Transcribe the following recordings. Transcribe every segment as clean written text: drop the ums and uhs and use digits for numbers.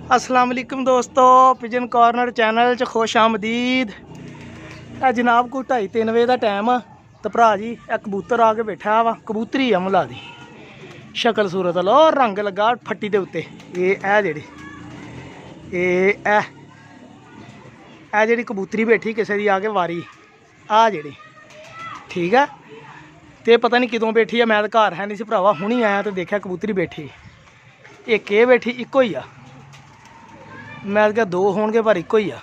अस्सलाम वालेकुम दोस्तों, पिजन कॉर्नर चैनल च खुश आमदीद। जनाब कोई 2:30-3 बजे का टाइम आ तो भरा जी एक कबूतर आके बैठा वा। कबूतरी आ मुला दी शक्ल सूरत लो रंग लगा फट्टी के उत्ते। जी कबूतरी बैठी किसी की आके वारी आ जी ठीक है। तो पता नहीं कितों बैठी है, मैं तो घर है नहीं सी भरावा, हुणी आया तो देखा कबूतरी बैठी। एक ये बैठी इको ही आ, मैं क्या दो होणगे पर इको ही आ।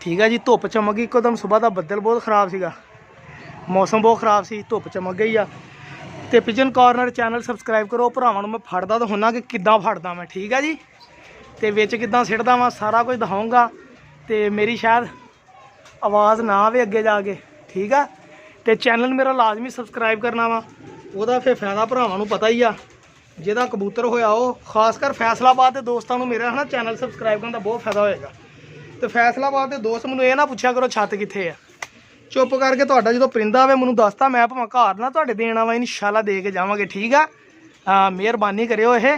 ठीक है जी, धुप चमक गई एकदम। सुबह का बदल बहुत खराब सीगा, मौसम बहुत खराब सी, धुप चमक गई आ। तो पिजन कॉर्नर चैनल सबसक्राइब करो। भरावां नूं मैं फड़दा तो हुन्ना कि किद्दां फड़दा मैं, ठीक है जी। तो विच किद्दां सिटदा वां सारा कुछ दिखाऊँगा। तो मेरी शायद आवाज़ ना आवे अगे जाके, ठीक है। तो चैनल मेरा लाजमी सबसक्राइब करना वा, वह फिर फायदा भरावां नूं पता ही आ। जिहदा कबूतर होया वो खासकर फैसलाबाद के दोस्तों को मेरा है ना चैनल सबसक्राइब करने का बहुत फायदा होएगा। तो फैसलाबाद के दोस्त मैनूं ये ना पूछा करो छत कित्थे है, चुप करके तुहाडा जो परिंदा आवे मैनूं दसता, मैं भावें घर ना तुहाडे देण आवां, इंशाल्लाह दे के जावांगे, ठीक है। हाँ मेहरबानी करियो ये,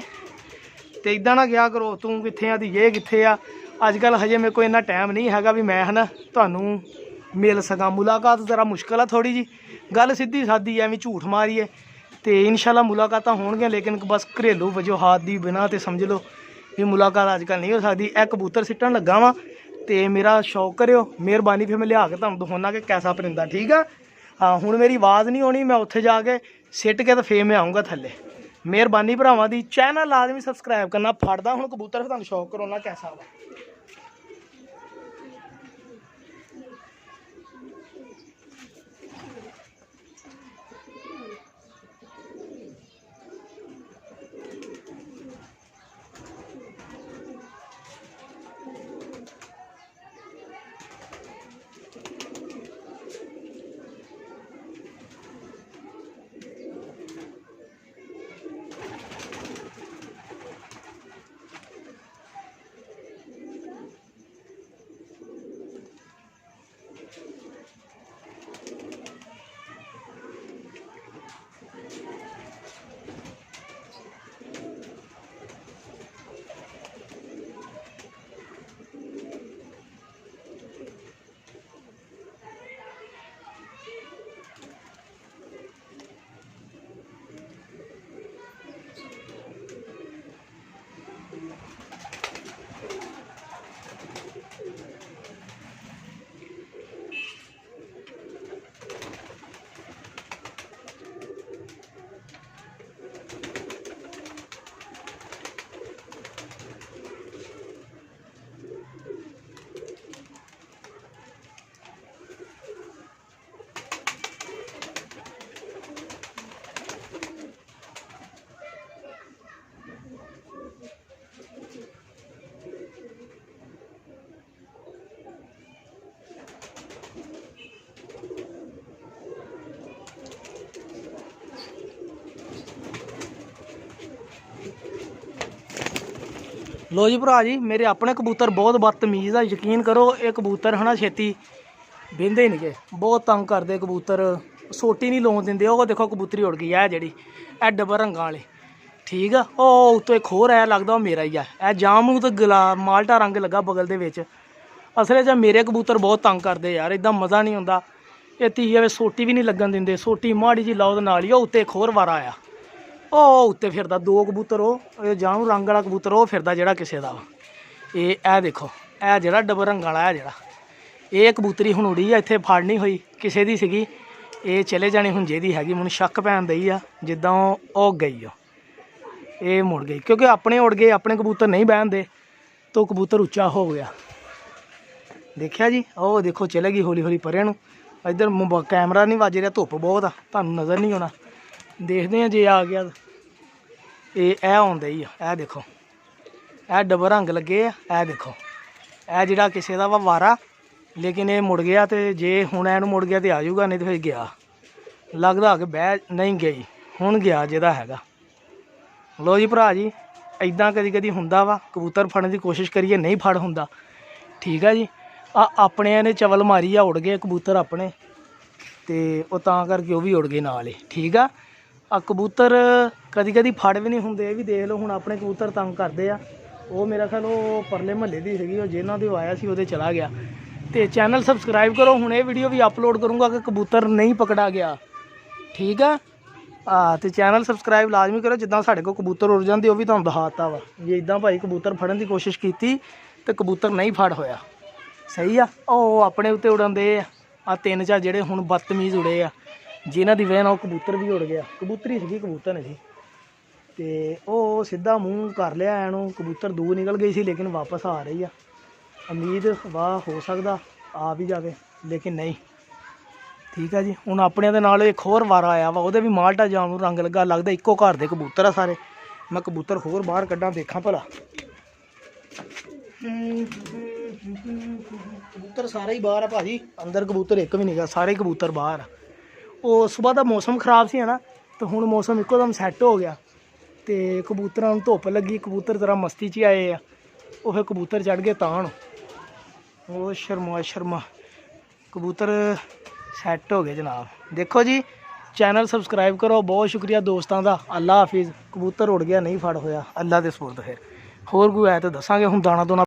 तो इदां ना क्या करो तू कित्थे आ ती ये कित्थे आ। अजकल हजे मेरे को इन्ना टाइम नहीं हैगा भी मैं है ना तुहानूं मिल सकां। मुलाकात ज़रा मुश्किल है थोड़ी जी, गल सीधी सादी एवं झूठ मारिए। तो इंशाल्लाह मुलाकात होणगियां, लेकिन बस घरेलू वजूहात दी बिना तो समझ लो भी मुलाकात अजकल नहीं हो सकती। एक कबूतर सिट्टन लगा वा तो मेरा शौक करियो मेहरबानी, फिर मैं लिया के तुहानूं दिखाउणा कि कैसा परिंदा, ठीक है। हाँ हुण मेरी आवाज़ नहीं होनी, मैं उत्थे जाके सिट के तो फिर मैं आऊँगा थल्ले। मेहरबानी भरावां दी, चैनल लाजमी सबसक्राइब करना। फड़दा हुण कबूतर फिर तुहानूं शौक कराउणा कैसा वा। लो जी भरा जी, मेरे अपने कबूतर बहुत बदतमीज़ है, यकीन करो। ये कबूतर है ना छेती बहिंदे ही नहीं गे, बहुत तंग करते कबूतर, सोटी नहीं लाउण दिंदे। वो देखो कबूतरी उड़ गई है जी, ए डबर रंगां वाली, ठीक है। वो उत्तों एक होर है लगता वो मेरा ही है। जामनू तो गला माल्टा रंग लगा बगल दे विच। असल च मेरे कबूतर बहुत तंग करते यार, इदा मज़ा नहीं आता। ये धी सोटी भी नहीं लगन दिंदे, सोटी माड़ी जी लाओ तो नाल ही उत्ते एक होर वारा आया, ਉਹ ਉੱਤੇ ਫਿਰਦਾ। ਦੋ ਕਬੂतर ਉਹ ਜਾਮੂ ਰੰਗ ਵਾਲਾ ਕਬੂतर ਉਹ ਫਿਰਦਾ ਜਿਹੜਾ ਕਿਸੇ ਦਾ ਵਾ। ਇਹ ਦੇਖੋ, ਇਹ ਜਿਹੜਾ ਡਬਲ ਰੰਗ ਵਾਲਾ ਹੈ ਜਿਹੜਾ, ਇਹ ਕਬੂਤਰੀ ਹੁਣ ਉੜੀ ਆ, ਇੱਥੇ ਫੜ ਨਹੀਂ ਹੋਈ, ਕਿਸੇ ਦੀ ਸੀਗੀ, ਇਹ ਚਲੇ ਜਾਣੀ ਹੁਣ ਜਿਹਦੀ ਹੈਗੀ। ਮੈਨੂੰ ਸ਼ੱਕ ਪੈਣ ਦਈ ਆ ਜਿੱਦਾਂ ਉਹ ਗਈ ਆ, ਇਹ ਮੁੜ ਗਈ ਕਿਉਂਕਿ ਆਪਣੇ ਉੜ ਗਏ, ਆਪਣੇ ਕਬੂਤਰ ਨਹੀਂ ਬਹਿੰਦੇ ਤਾਂ ਕਬੂਤਰ ਉੱਚਾ ਹੋ ਗਿਆ। ਦੇਖਿਆ ਜੀ, ਉਹ ਦੇਖੋ ਚਲੇ ਗਈ ਹੌਲੀ ਹੌਲੀ ਪਰੇ ਨੂੰ। ਇੱਧਰ ਕੈਮਰਾ ਨਹੀਂ ਵੱਜ ਰਿਹਾ, ਧੁੱਪ ਬਹੁਤ ਆ, ਤੁਹਾਨੂੰ ਨਜ਼ਰ ਨਹੀਂ ਆਉਣਾ। देखते हैं जे आ गया ये आउंदा ही आ। देखो यह डबल रंग लगे आ, देखो यह जिहड़ा किसी का वा वारा, लेकिन ये मुड़ गया। तो जे हुण इहनूं मुड़ गया तो आ जाऊगा, नहीं तो फिर गया लगदा कि बह नहीं गई, हुण गया जिहदा हैगा। लो जी भरा जी, इदां कदी कदी हुंदा वा, कबूतर फड़न की कोशिश करिए नहीं फड़ हुंदा, ठीक है जी। अपने ने चवल मारी आ, उड़ गए कबूतर अपने, तो तां करके वो भी उड़ गए नाल ही, ठीक है। कबूतर कदी कदी फड़ भी नहीं होंगे, ये भी देख लो। हुण अपने कबूतर तंग करते आ, ਉਹ ਮੇਰਾ ਖਿਆਲ ਉਹ ਪਰਲੇ ਮਹੱਲੇ ਦੀ ਸੀਗੀ, ਉਹ ਜਿਨ੍ਹਾਂ ਦੇ ਆਇਆ ਸੀ ਉਹਦੇ ਚਲਾ ਗਿਆ। ਤੇ ਚੈਨਲ ਸਬਸਕ੍ਰਾਈਬ ਕਰੋ। ਹੁਣ ਇਹ ਵੀਡੀਓ ਵੀ ਅਪਲੋਡ ਕਰੂੰਗਾ ਕਿ ਕਬੂਤਰ ਨਹੀਂ ਪਕੜਾ ਗਿਆ, ਠੀਕ ਆ। ਤੇ ਚੈਨਲ ਸਬਸਕ੍ਰਾਈਬ ਲਾਜ਼ਮੀ ਕਰੋ। ਜਿੱਦਾਂ ਸਾਡੇ ਕੋਲ ਕਬੂਤਰ ਉੜ ਜਾਂਦੇ ਉਹ ਵੀ ਤੁਹਾਨੂੰ ਦਿਖਾਤਾ ਵਾ, ਜੇ ਇੱਦਾਂ ਭਾਈ ਕਬੂਤਰ ਫੜਨ ਦੀ ਕੋਸ਼ਿਸ਼ ਕੀਤੀ ਤੇ ਕਬੂਤਰ ਨਹੀਂ ਫੜ ਹੋਇਆ, ਸਹੀ ਆ। ਉਹ ਆਪਣੇ ਉੱਤੇ ਉੜਨ ਦੇ ਆ 3-4 ਜਿਹੜੇ ਹੁਣ ਬਦਤਮੀਜ਼ ਉੜੇ ਆ, ਜਿਨ੍ਹਾਂ ਦੀ ਵਜ੍ਹਾ ਨਾਲ ਉਹ ਕਬੂਤਰ ਵੀ ਉੜ ਗਿਆ। ਕਬੂਤਰੀ ਸੀਗੀ, ਕਬੂਤਰ ਨਹੀਂ ਸੀ। ਤੇ ਉਹ ਸਿੱਧਾ ਮੂੰਹ ਕਰ ਲਿਆ ਇਹਨੂੰ, ਕਬੂਤਰ ਦੂਰ ਨਿਕਲ ਗਈ ਸੀ ਲੇਕਿਨ ਵਾਪਸ ਆ ਰਹੀ ਆ। ਉਮੀਦ ਵਾਹ ਹੋ ਸਕਦਾ ਆ ਵੀ ਜਾਵੇ ਲੇਕਿਨ ਨਹੀਂ, ਠੀਕ ਆ ਜੀ। ਹੁਣ ਆਪਣਿਆਂ ਦੇ ਨਾਲ ਇੱਕ ਹੋਰ ਵਾਰਾ ਆਇਆ ਵਾ, ਉਹਦੇ ਵੀ ਮਾਲਟਾ ਜਾਮ ਨੂੰ ਰੰਗ ਲੱਗਾ, ਲੱਗਦਾ ਇੱਕੋ ਘਰ ਦੇ ਕਬੂਤਰ ਆ ਸਾਰੇ। ਮੈਂ ਕਬੂਤਰ ਹੋਰ ਬਾਹਰ ਕੱਢਾਂ ਦੇਖਾਂ ਭਲਾ। ਕਬੂਤਰ ਸਾਰੇ ਹੀ ਬਾਹਰ ਆ ਭਾਜੀ, ਅੰਦਰ ਕਬੂਤਰ ਇੱਕ ਵੀ ਨਹੀਂ ਗਾ, ਸਾਰੇ ਕਬੂਤਰ ਬਾਹਰ ਆ। ਉਹ ਸਵੇਰ ਦਾ ਮੌਸਮ ਖਰਾਬ ਸੀ ਨਾ, ਤੇ ਹੁਣ ਮੌਸਮ ਇੱਕੋ ਦਮ ਸੈੱਟ ਹੋ ਗਿਆ ਤੇ ਕਬੂਤਰਾਂ ਨੂੰ ਧੁੱਪ ਲੱਗੀ, ਕਬੂਤਰ ਜ਼ਰਾ ਮਸਤੀ 'ਚ ਆਏ ਆ, ਉਹ ਫਿਰ ਕਬੂਤਰ ਚੜ੍ਹ ਗਏ ਤਾਣ। ਉਹ ਸ਼ਰਮਾ ਕਬੂਤਰ ਸੈੱਟ ਹੋ ਗਏ ਜਨਾਬ। ਦੇਖੋ ਜੀ, ਚੈਨਲ ਸਬਸਕ੍ਰਾਈਬ ਕਰੋ। ਬਹੁਤ ਸ਼ੁਕਰੀਆ ਦੋਸਤਾਂ ਦਾ। ਅੱਲਾ ਹਾਫਿਜ਼। ਕਬੂਤਰ ਉੜ ਗਿਆ, ਨਹੀਂ ਫੜ ਹੋਇਆ, ਅੱਲਾ ਦੇ ਸਪੁਰਦ। ਫਿਰ ਹੋਰ ਕੋਈ ਆਇਆ ਤਾਂ ਦੱਸਾਂਗੇ। ਹੁਣ ਦਾਣਾ ਦੋਣਾ